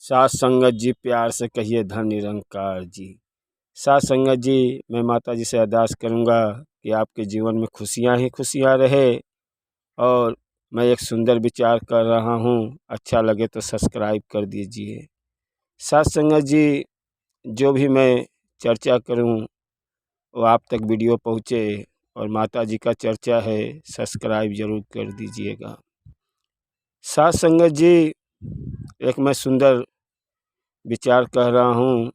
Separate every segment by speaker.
Speaker 1: साथ संगत जी प्यार से कहिए धन निरंकार जी। साथ संगत जी, मैं माता जी से अरदास करूँगा कि आपके जीवन में खुशियाँ ही खुशियाँ रहे। और मैं एक सुंदर विचार कर रहा हूँ, अच्छा लगे तो सब्सक्राइब कर दीजिए। साथ संगत जी, जो भी मैं चर्चा करूँ वो आप तक वीडियो पहुँचे, और माता जी का चर्चा है, सब्सक्राइब ज़रूर कर दीजिएगा। साथ संगत जी, एक मैं सुंदर विचार कह रहा हूँ।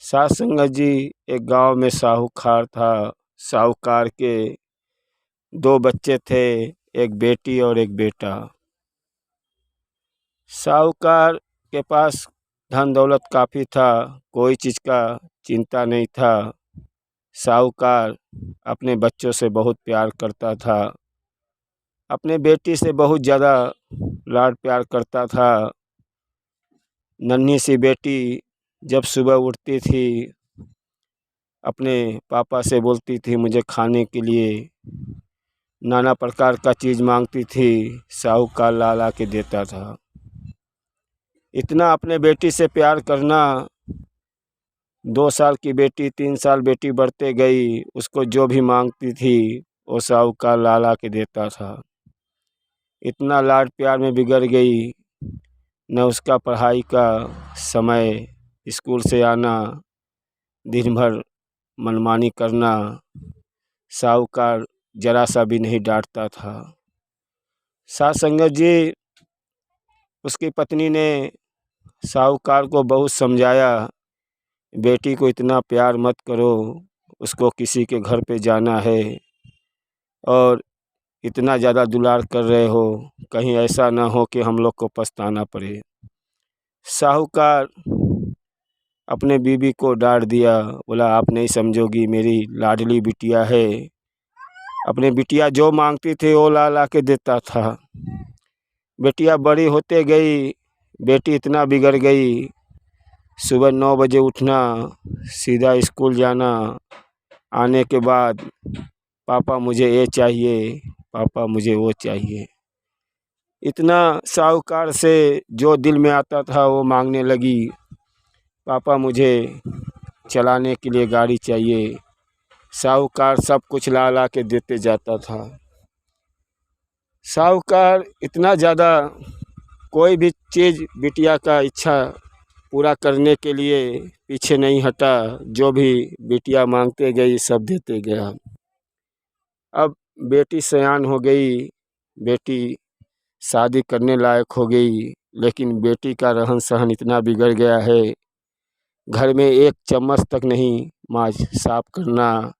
Speaker 1: साथ संगत जी, एक गांव में साहूकार था। साहूकार के दो बच्चे थे, एक बेटी और एक बेटा। साहूकार के पास धन दौलत काफ़ी था, कोई चीज़ का चिंता नहीं था। साहूकार अपने बच्चों से बहुत प्यार करता था, अपने बेटी से बहुत ज़्यादा लाड प्यार करता था। नन्ही सी बेटी जब सुबह उठती थी, अपने पापा से बोलती थी मुझे खाने के लिए, नाना प्रकार का चीज़ मांगती थी, साहूकार ला ला के देता था। इतना अपने बेटी से प्यार करना। 2 साल की बेटी, 3 साल बेटी बढ़ते गई, उसको जो भी मांगती थी वो साहूकार ला ला के देता था। इतना लाड प्यार में बिगड़ गई, न उसका पढ़ाई का समय, स्कूल से आना, दिन भर मनमानी करना। साहूकार जरा सा भी नहीं डांटता था। साथ संगत जी, उसकी पत्नी ने साहूकार को बहुत समझाया, बेटी को इतना प्यार मत करो, उसको किसी के घर पे जाना है और इतना ज़्यादा दुलार कर रहे हो, कहीं ऐसा ना हो कि हम लोग को पछताना पड़े। साहूकार अपने बीवी को डांट दिया, बोला आप नहीं समझोगी, मेरी लाडली बिटिया है। अपनी बिटिया जो मांगती थी वो ला ला के देता था। बेटिया बड़ी होते गई, बेटी इतना बिगड़ गई, सुबह 9 बजे उठना, सीधा स्कूल जाना, आने के बाद पापा मुझे ये चाहिए, पापा मुझे वो चाहिए। इतना साहूकार से जो दिल में आता था वो मांगने लगी। पापा मुझे चलाने के लिए गाड़ी चाहिए। साहूकार सब कुछ ला ला के देते जाता था। साहूकार इतना ज़्यादा कोई भी चीज़ बिटिया का इच्छा पूरा करने के लिए पीछे नहीं हटा, जो भी बिटिया मांगते गई सब देते गया। अब बेटी सयान हो गई, बेटी शादी करने लायक हो गई, लेकिन बेटी का रहन सहन इतना बिगड़ गया है, घर में एक चम्मच तक नहीं मांज साफ करना,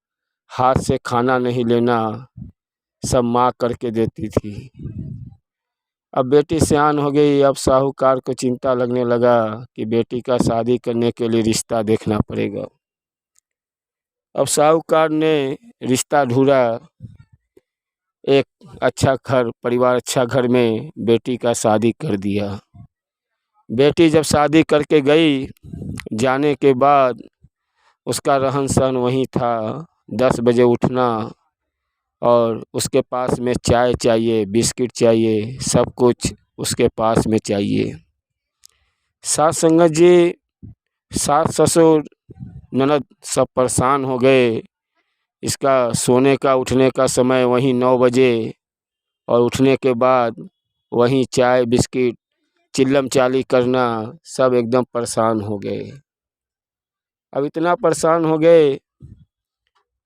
Speaker 1: हाथ से खाना नहीं लेना, सब माँ करके देती थी। अब बेटी सयान हो गई, अब साहूकार को चिंता लगने लगा कि बेटी का शादी करने के लिए रिश्ता देखना पड़ेगा। अब साहूकार ने रिश्ता ढूंढा, एक अच्छा घर परिवार, अच्छा घर में बेटी का शादी कर दिया। बेटी जब शादी करके गई, जाने के बाद उसका रहन सहन वही था, 10 बजे उठना और उसके पास में चाय चाहिए, बिस्किट चाहिए, सब कुछ उसके पास में चाहिए। सास संगत जी, सास ससुर ननद सब परेशान हो गए। इसका सोने का उठने का समय वही 9 बजे, और उठने के बाद वही चाय बिस्किट चिल्लम चाली करना, सब एकदम परेशान हो गए। अब इतना परेशान हो गए,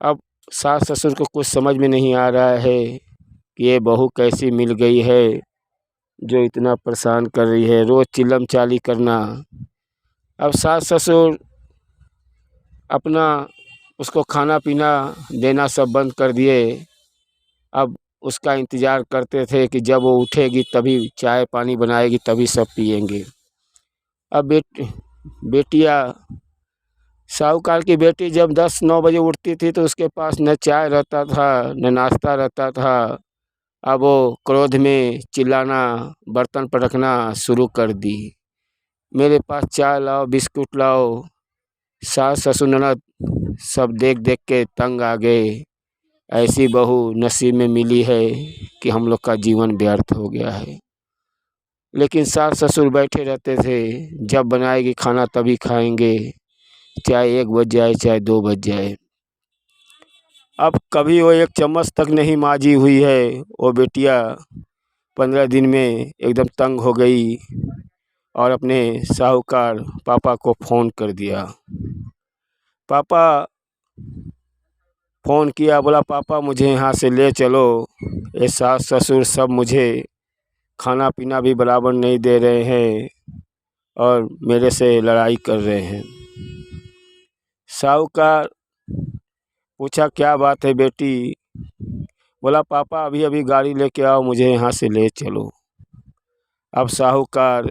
Speaker 1: अब सास ससुर को कुछ समझ में नहीं आ रहा है कि ये बहू कैसी मिल गई है जो इतना परेशान कर रही है, रोज़ चिल्लम चाली करना। अब सास ससुर अपना उसको खाना पीना देना सब बंद कर दिए। अब उसका इंतज़ार करते थे कि जब वो उठेगी तभी चाय पानी बनाएगी, तभी सब पिएंगे। अब बेटियाँ, साहूकार की बेटी जब 10-9 बजे उठती थी तो उसके पास न चाय रहता था न नाश्ता रहता था। अब वो क्रोध में चिल्लाना, बर्तन पटकना शुरू कर दी, मेरे पास चाय लाओ, बिस्कुट लाओ। सास ससुर ननद सब देख देख के तंग आ गए, ऐसी बहू नसीब में मिली है कि हम लोग का जीवन व्यर्थ हो गया है। लेकिन सास ससुर बैठे रहते थे, जब बनाएगी खाना तभी खाएंगे, चाहे 1 बज जाए चाहे 2 बज जाए। अब कभी वो एक चम्मच तक नहीं माजी हुई है। वो बेटिया 15 दिन में एकदम तंग हो गई और अपने साहूकार पापा को फ़ोन कर दिया। पापा फ़ोन किया, बोला पापा मुझे यहाँ से ले चलो, ये सास ससुर सब मुझे खाना पीना भी बराबर नहीं दे रहे हैं और मेरे से लड़ाई कर रहे हैं। साहूकार पूछा क्या बात है बेटी? बोला पापा अभी अभी गाड़ी लेके आओ, मुझे यहाँ से ले चलो। अब साहूकार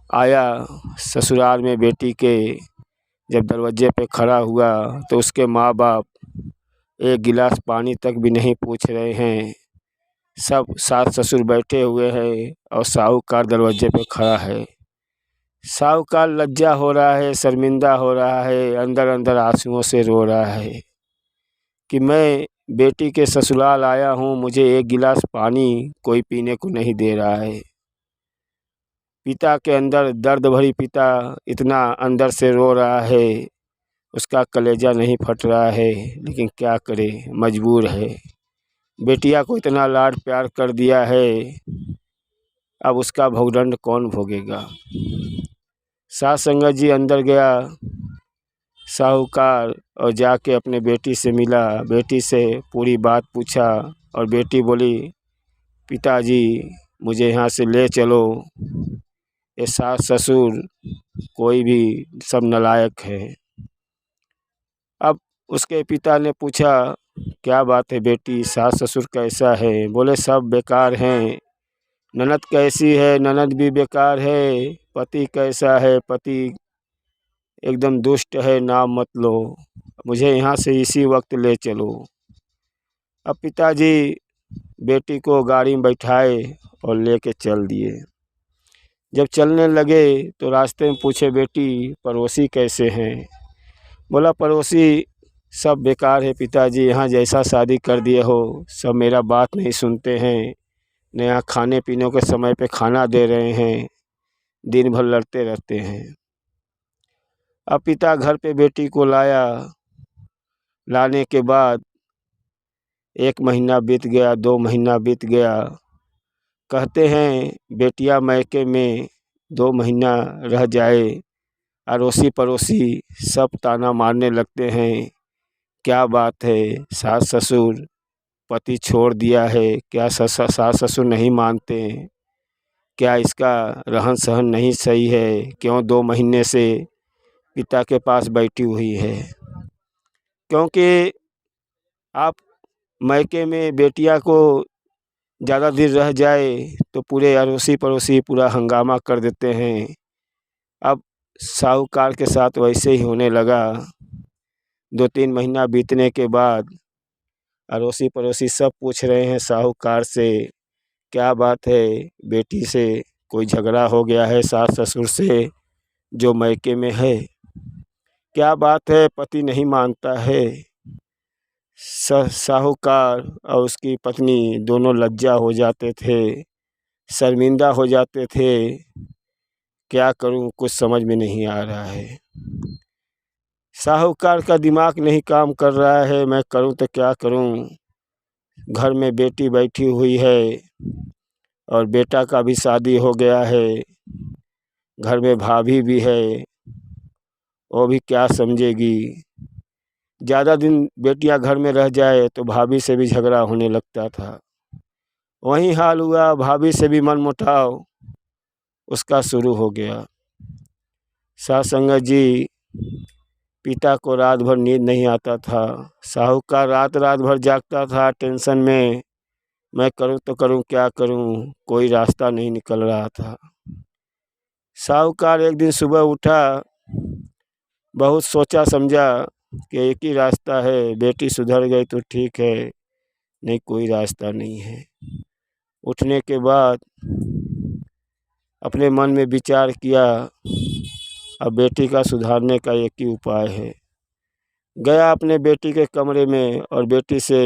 Speaker 1: आया ससुराल में बेटी के, जब दरवाजे पे खड़ा हुआ तो उसके माँ बाप एक गिलास पानी तक भी नहीं पूछ रहे हैं। सब सास ससुर बैठे हुए हैं और साहूकार दरवाजे पे खड़ा है। साहूकार लज्जा हो रहा है, शर्मिंदा हो रहा है, अंदर अंदर आंसुओं से रो रहा है कि मैं बेटी के ससुराल आया हूँ, मुझे एक गिलास पानी कोई पीने को नहीं दे रहा है। पिता के अंदर दर्द भरी पिता इतना अंदर से रो रहा है, उसका कलेजा नहीं फट रहा है, लेकिन क्या करे, मजबूर है। बेटिया को इतना लाड प्यार कर दिया है, अब उसका भोगदंड कौन भोगेगा। सास संगत जी अंदर गया साहूकार और जाके अपने बेटी से मिला, बेटी से पूरी बात पूछा और बेटी बोली पिताजी मुझे यहाँ से ले चलो, ये सास ससुर कोई भी सब नालायक है। अब उसके पिता ने पूछा क्या बात है बेटी, सास ससुर कैसा है? बोले सब बेकार हैं। ननद कैसी है? ननद भी बेकार है। पति कैसा है? पति एकदम दुष्ट है, नाम मत लो, मुझे यहाँ से इसी वक्त ले चलो। अब पिताजी बेटी को गाड़ी में बैठाए और लेके चल दिए। जब चलने लगे तो रास्ते में पूछे बेटी पड़ोसी कैसे हैं? बोला पड़ोसी सब बेकार है पिताजी, यहाँ जैसा शादी कर दिए हो सब मेरा बात नहीं सुनते हैं, न यहाँ खाने पीने के समय पे खाना दे रहे हैं, दिन भर लड़ते रहते हैं। अब पिता घर पे बेटी को लाया, लाने के बाद 1 महीना बीत गया, 2 महीना बीत गया। कहते हैं बेटियां मैके में 2 महीना रह जाए, अड़ोसी पड़ोसी सब ताना मारने लगते हैं, क्या बात है सास ससुर पति छोड़ दिया है क्या? सास ससुर नहीं मानते हैं क्या? इसका रहन सहन नहीं सही है, क्यों 2 महीने से पिता के पास बैठी हुई है? क्योंकि आप मैके में बेटिया को ज़्यादा दिन रह जाए तो पूरे अड़ोसी पड़ोसी पूरा हंगामा कर देते हैं। अब साहूकार के साथ वैसे ही होने लगा। 2-3 महीना बीतने के बाद अड़ोसी पड़ोसी सब पूछ रहे हैं साहूकार से क्या बात है, बेटी से कोई झगड़ा हो गया है सास ससुर से जो मैके में है? क्या बात है, पति नहीं मानता है। साहूकार और उसकी पत्नी दोनों लज्जा हो जाते थे, शर्मिंदा हो जाते थे। क्या करूं, कुछ समझ में नहीं आ रहा है। साहूकार का दिमाग नहीं काम कर रहा है, मैं करूं तो क्या करूं। घर में बेटी बैठी हुई है और बेटा का भी शादी हो गया है, घर में भाभी भी है, वो भी क्या समझेगी। ज़्यादा दिन बेटियां घर में रह जाए तो भाभी से भी झगड़ा होने लगता था। वही हाल हुआ, भाभी से भी मनमुटाव उसका शुरू हो गया। सास संगत जी पिता को रात भर नींद नहीं आता था, साहूकार रात रात भर जागता था टेंशन में, मैं करूं तो करूं क्या करूं, कोई रास्ता नहीं निकल रहा था। साहूकार एक दिन सुबह उठा, बहुत सोचा समझा कि एक ही रास्ता है, बेटी सुधर गई तो ठीक है, नहीं कोई रास्ता नहीं है। उठने के बाद अपने मन में विचार किया, अब बेटी का सुधारने का एक ही उपाय है। गया अपने बेटी के कमरे में और बेटी से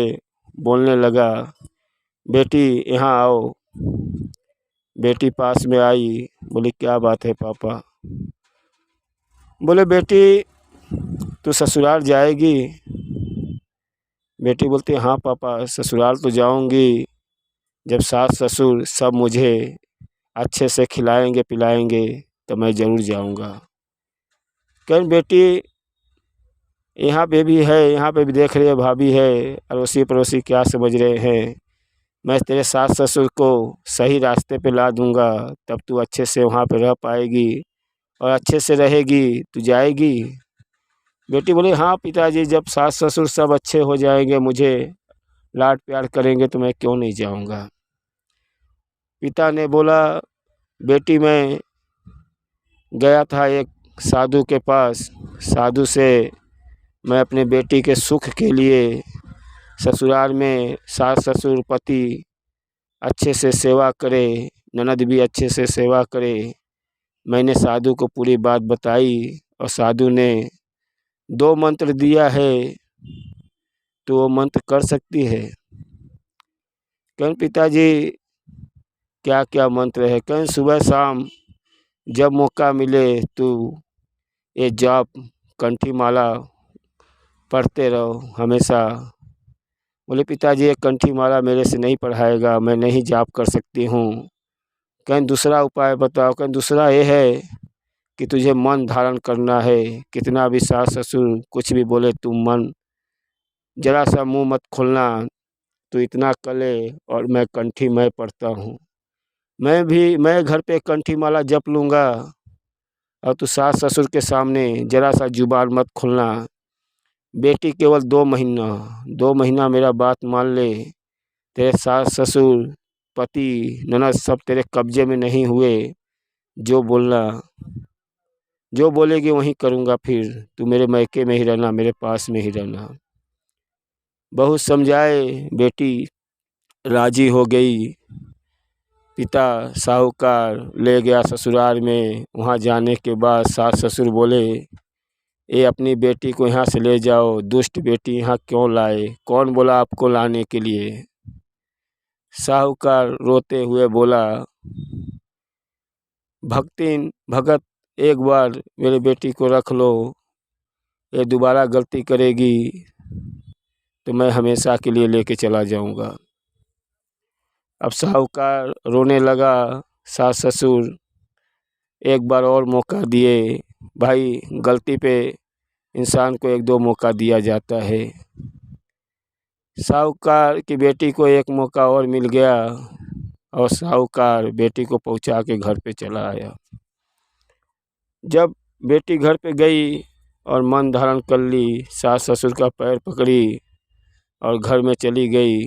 Speaker 1: बोलने लगा, बेटी यहाँ आओ। बेटी पास में आई, बोली क्या बात है पापा? बोले बेटी तू ससुराल जाएगी? बेटी बोलती हाँ पापा ससुराल तो जाऊंगी, जब सास ससुर सब मुझे अच्छे से खिलाएंगे पिलाएंगे तो मैं ज़रूर जाऊंगा। कहीं बेटी यहाँ पे भी है, यहाँ पे भी देख रहे भाभी है, अड़ोसी पड़ोसी क्या समझ रहे हैं, मैं तेरे सास ससुर को सही रास्ते पे ला दूंगा, तब तू अच्छे से वहाँ पे रह पाएगी और अच्छे से रहेगी, तू जाएगी? बेटी बोली हाँ पिताजी, जब सास ससुर सब अच्छे हो जाएंगे, मुझे लाड प्यार करेंगे तो मैं क्यों नहीं जाऊंगा। पिता ने बोला बेटी मैं गया था एक साधु के पास, साधु से मैं अपने बेटी के सुख के लिए ससुराल में सास ससुर पति अच्छे से सेवा करे, ननद भी अच्छे से सेवा करे, मैंने साधु को पूरी बात बताई और साधु ने 2 मंत्र दिया है, तो वो मंत्र कर सकती है? कहीं पिताजी क्या क्या मंत्र है? कहीं सुबह शाम जब मौका मिले तो ये जाप कंठी माला पढ़ते रहो हमेशा। बोले पिताजी ये कंठी माला मेरे से नहीं पढ़ाएगा, मैं नहीं जाप कर सकती हूँ, कहीं दूसरा उपाय बताओ। कहीं दूसरा ये है कि तुझे मन धारण करना है, कितना भी सास ससुर कुछ भी बोले तुम मन जरा सा मुंह मत खोलना, तो इतना कर ले और मैं कंठी मैं पढ़ता हूँ। मैं घर पे कंठी माला जप लूँगा और तू सास ससुर के सामने जरा सा जुबान मत खोलना। बेटी केवल 2 महीना मेरा बात मान ले, तेरे सास ससुर पति ननद सब तेरे कब्जे में नहीं हुए, जो बोलना जो बोलेगी वहीं करूँगा, फिर तू मेरे मैके में ही रहना, मेरे पास में ही रहना। बहुत समझाए, बेटी राजी हो गई। पिता साहूकार ले गया ससुराल में, वहाँ जाने के बाद सास ससुर बोले ये अपनी बेटी को यहाँ से ले जाओ, दुष्ट बेटी यहाँ क्यों लाए, कौन बोला आपको लाने के लिए? साहूकार रोते हुए बोला भगत एक बार मेरे बेटी को रख लो, ये दोबारा गलती करेगी तो मैं हमेशा के लिए लेके चला जाऊंगा। अब साहूकार रोने लगा, सास ससुर एक बार और मौका दिए। भाई गलती पे इंसान को 1-2 मौका दिया जाता है। साहूकार की बेटी को एक मौका और मिल गया और साहूकार बेटी को पहुंचा के घर पे चला आया। जब बेटी घर पे गई और मन धारण कर ली, सास ससुर का पैर पकड़ी और घर में चली गई,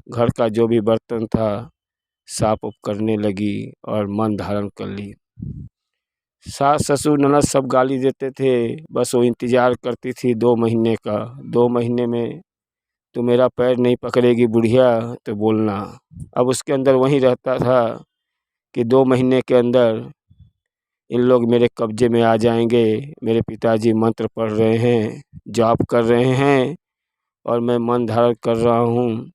Speaker 1: घर का जो भी बर्तन था साफ उफ करने लगी और मन धारण कर ली। सास ससुर ननद सब गाली देते थे, बस वो इंतज़ार करती थी 2 महीने का, 2 महीने में तो मेरा पैर नहीं पकड़ेगी बुढ़िया तो बोलना। अब उसके अंदर वही रहता था कि 2 महीने के अंदर इन लोग मेरे कब्जे में आ जाएंगे, मेरे पिताजी मंत्र पढ़ रहे हैं, जाप कर रहे हैं और मैं मन धारण कर रहा हूँ।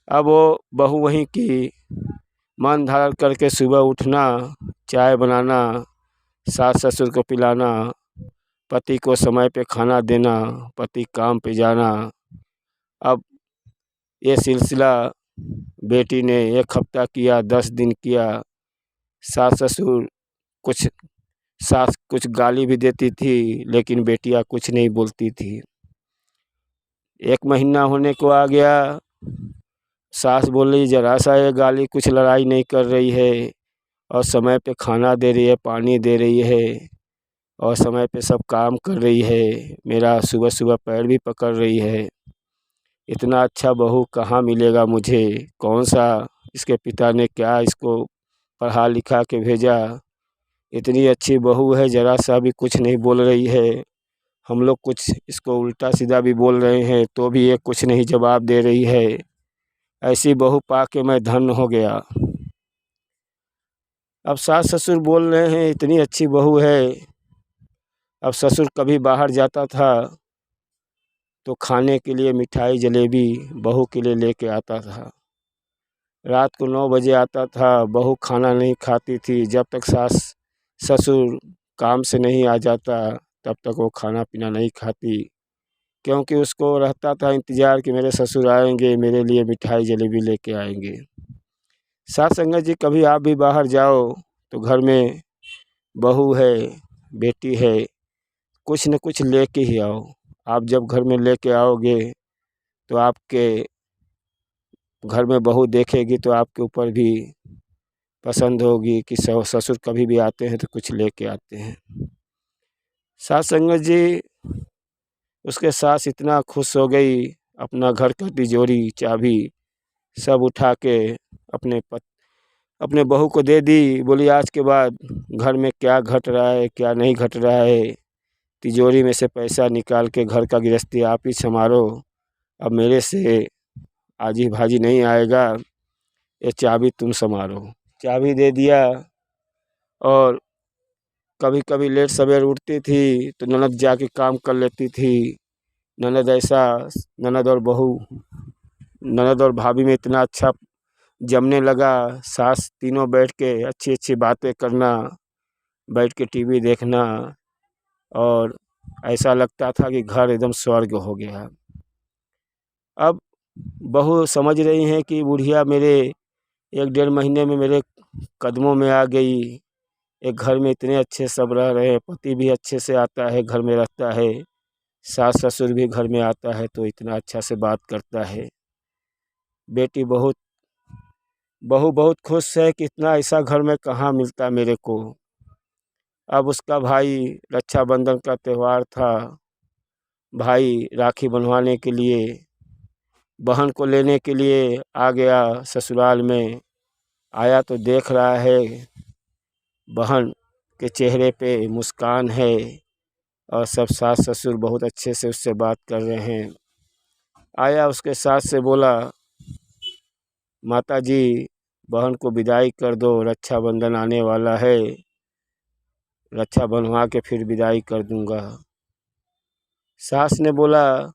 Speaker 1: अब वो बहू वहीं की, मन धारण करके सुबह उठना, चाय बनाना, सास ससुर को पिलाना, पति को समय पे खाना देना, पति काम पे जाना। अब ये सिलसिला बेटी ने 1 हफ्ता किया, 10 दिन किया। सास ससुर कुछ सास कुछ गाली भी देती थी, लेकिन बेटियां कुछ नहीं बोलती थी। 1 महीना होने को आ गया, सास बोली जरा सा ये गाली कुछ लड़ाई नहीं कर रही है और समय पे खाना दे रही है, पानी दे रही है और समय पे सब काम कर रही है, मेरा सुबह सुबह पैर भी पकड़ रही है। इतना अच्छा बहू कहाँ मिलेगा मुझे? कौन सा इसके पिता ने क्या इसको पढ़ा लिखा के भेजा? इतनी अच्छी बहू है, ज़रा सा भी कुछ नहीं बोल रही है। हम लोग कुछ इसको उल्टा सीधा भी बोल रहे हैं तो भी ये कुछ नहीं जवाब दे रही है। ऐसी बहू पा के मैं धन्य हो गया। अब सास ससुर बोल रहे हैं इतनी अच्छी बहू है। अब ससुर कभी बाहर जाता था तो खाने के लिए मिठाई जलेबी बहू के लिए लेके आता था। रात को 9 बजे आता था। बहू खाना नहीं खाती थी। जब तक सास ससुर काम से नहीं आ जाता तब तक वो खाना पीना नहीं खाती, क्योंकि उसको रहता था इंतज़ार कि मेरे ससुर आएंगे, मेरे लिए मिठाई जलेबी लेके आएंगे। साथ संगत जी, कभी आप भी बाहर जाओ तो घर में बहू है, बेटी है, कुछ न कुछ लेके ही आओ। आप जब घर में लेके आओगे तो आपके घर में बहू देखेगी तो आपके ऊपर भी पसंद होगी कि ससुर कभी भी आते हैं तो कुछ लेके आते हैं। साथ संगत जी, उसके सास इतना खुश हो गई, अपना घर का तिजोरी चाबी सब उठा के अपने बहू को दे दी। बोली आज के बाद घर में क्या घट रहा है क्या नहीं घट रहा है, तिजोरी में से पैसा निकाल के घर का गृहस्थी आप ही संभालो, अब मेरे से आजी भाजी नहीं आएगा, ये चाबी तुम संभालो। चाबी दे दिया। और कभी कभी लेट सवेर उठती थी तो ननद जाके काम कर लेती थी। ननद ऐसा ननद और बहू ननद और भाभी में इतना अच्छा जमने लगा। सास तीनों बैठ के अच्छी अच्छी बातें करना, बैठ के टीवी देखना, और ऐसा लगता था कि घर एकदम स्वर्ग हो गया। अब बहू समझ रही हैं कि बुढ़िया मेरे 1 डेढ़ महीने में मेरे कदमों में आ गई। एक घर में इतने अच्छे सब रह रहे हैं, पति भी अच्छे से आता है, घर में रहता है, सास ससुर भी घर में आता है तो इतना अच्छा से बात करता है। बेटी बहू बहुत खुश है कि इतना ऐसा घर में कहाँ मिलता मेरे को। अब उसका भाई, रक्षाबंधन का त्यौहार था, भाई राखी बंधवाने के लिए बहन को लेने के लिए आ गया ससुराल में। आया तो देख रहा है बहन के चेहरे पे मुस्कान है और सब सास ससुर बहुत अच्छे से उससे बात कर रहे हैं। आया उसके सास से बोला, माता जी बहन को विदाई कर दो, रक्षाबंधन आने वाला है, रक्षा बंधवा के फिर विदाई कर दूंगा। सास ने बोला,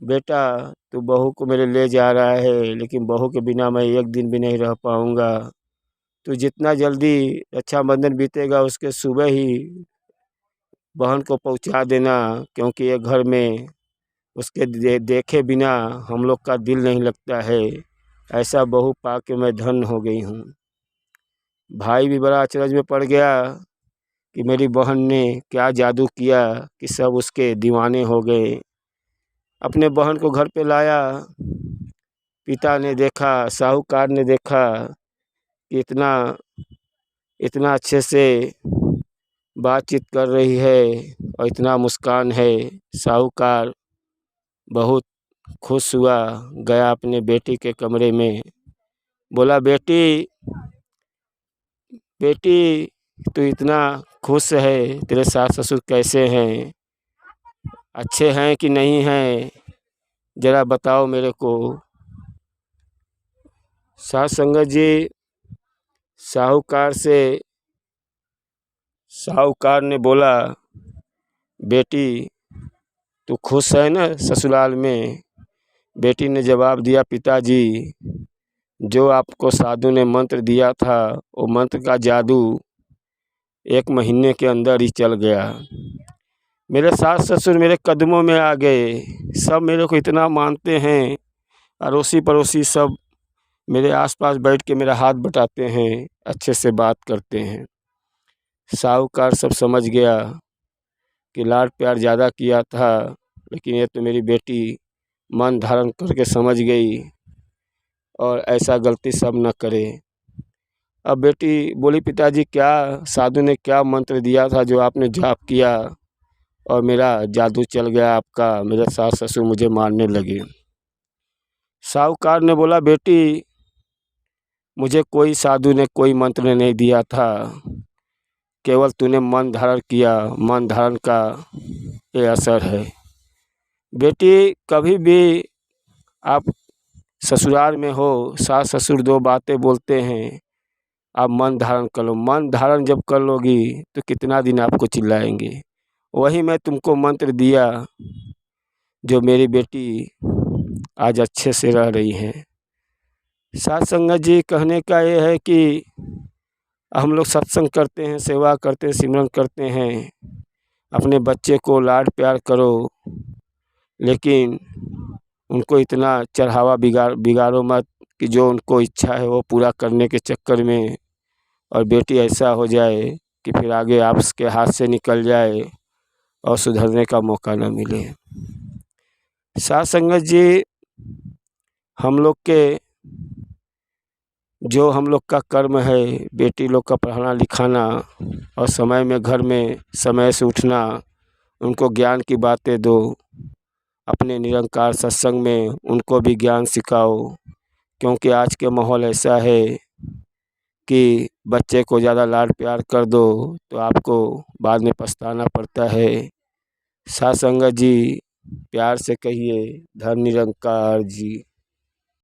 Speaker 1: बेटा तू बहू को मेरे ले जा रहा है, लेकिन बहू के बिना मैं एक दिन भी नहीं रह पाऊंगा। तो जितना जल्दी रक्षाबंधन बीतेगा उसके सुबह ही बहन को पहुंचा देना, क्योंकि ये घर में उसके देखे बिना हम लोग का दिल नहीं लगता है। ऐसा बहू पा के मैं धन्य हो गई हूँ। भाई भी बड़ा अचरज में पड़ गया कि मेरी बहन ने क्या जादू किया कि सब उसके दीवाने हो गए। अपने बहन को घर पे लाया। पिता ने देखा, साहूकार ने देखा कि इतना अच्छे से बातचीत कर रही है और इतना मुस्कान है। साहूकार बहुत खुश हुआ, गया अपने बेटी के कमरे में। बोला, बेटी बेटी तू इतना खुश है, तेरे सास ससुर कैसे हैं, अच्छे हैं कि नहीं हैं, ज़रा बताओ मेरे को। सास संगत जी, साहूकार ने बोला, बेटी तू खुश है ना ससुराल में। बेटी ने जवाब दिया, पिताजी जो आपको साधु ने मंत्र दिया था वो मंत्र का जादू 1 महीने के अंदर ही चल गया। मेरे सास ससुर मेरे कदमों में आ गए, सब मेरे को इतना मानते हैं, अड़ोसी पड़ोसी सब मेरे आसपास बैठ के मेरा हाथ बटाते हैं, अच्छे से बात करते हैं। साहूकार सब समझ गया कि लाड प्यार ज़्यादा किया था, लेकिन ये तो मेरी बेटी मन धारण करके समझ गई और ऐसा गलती सब न करे। अब बेटी बोली, पिताजी क्या साधु ने क्या मंत्र दिया था जो आपने जाप किया और मेरा जादू चल गया आपका, मेरे सास ससुर मुझे मारने लगे। साहूकार ने बोला, बेटी मुझे कोई साधु ने कोई मंत्र नहीं दिया था, केवल तूने मन धारण किया, मन धारण का ये असर है। बेटी कभी भी आप ससुराल में हो, सास ससुर 2 बातें बोलते हैं, आप मन धारण कर लो। मन धारण जब कर लोगी तो कितना दिन आपको चिल्लाएंगे। वही मैं तुमको मंत्र दिया जो मेरी बेटी आज अच्छे से रह रही हैं। साथ संगत जी कहने का ये है कि हम लोग सत्संग करते हैं, सेवा करते हैं, सिमरन करते हैं, अपने बच्चे को लाड प्यार करो, लेकिन उनको इतना चढ़ावा बिगाड़ो मत कि जो उनको इच्छा है वो पूरा करने के चक्कर में और बेटी ऐसा हो जाए कि फिर आगे आपके हाथ से निकल जाए और सुधरने का मौका न मिले। साथ संगत जी, हम लोग के जो हम लोग का कर्म है, बेटी लोग का पढ़ाना लिखाना और समय में घर में समय से उठना, उनको ज्ञान की बातें दो, अपने निरंकार सत्संग में उनको भी ज्ञान सिखाओ, क्योंकि आज के माहौल ऐसा है कि बच्चे को ज़्यादा लाड प्यार कर दो तो आपको बाद में पछताना पड़ता है। साथ संगत जी, प्यार से कहिए धन निरंकार जी।